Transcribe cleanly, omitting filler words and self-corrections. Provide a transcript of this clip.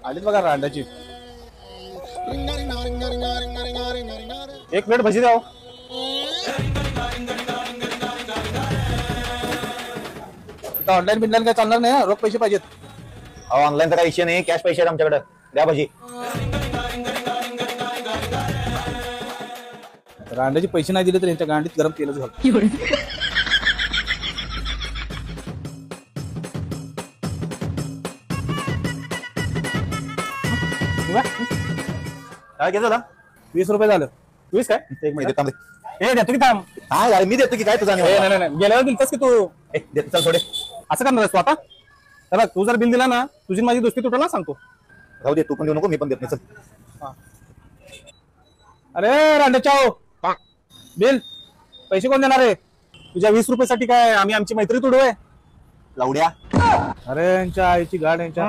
आलीच बघा रांडाची. एक प्लेट भजी द्या. ऑनलाईन बिनलाईन काय चालणार नाही, रोख पैसे पाहिजेत. ऑनलाईन तर काही विषय नाही, कॅश पैसे आहेत आमच्याकडे. द्या भजी. रांड्याचे पैसे नाही दिले तर यांच्या गांडीत गरम केलं झालं. काय घेतो ना? 20 रुपये झालं. 20 काय? एक मिनिट. थांब. हे देतो की थांब. हा यार, मी देतो की काय तुझा नाही नाही नाही, गेल्यावर दिलतस की तू. देतो, चल थोडे. असं करणार आहेस तू आता? तर तू जर बिल दिला ना, तुझी माझी दोस्ती तुटल ना, सांगतो. राहू दे, तू पण देऊ नको, मी पण देत नाही. चल. अरे रांड्याच्या बिल पैसे कोण देणार आहे? तुझ्या 20 रुपयासाठी काय आम्ही आमची मैत्री तुडवय? लावड्या. अरे यांच्या आईची गाड यांच्या.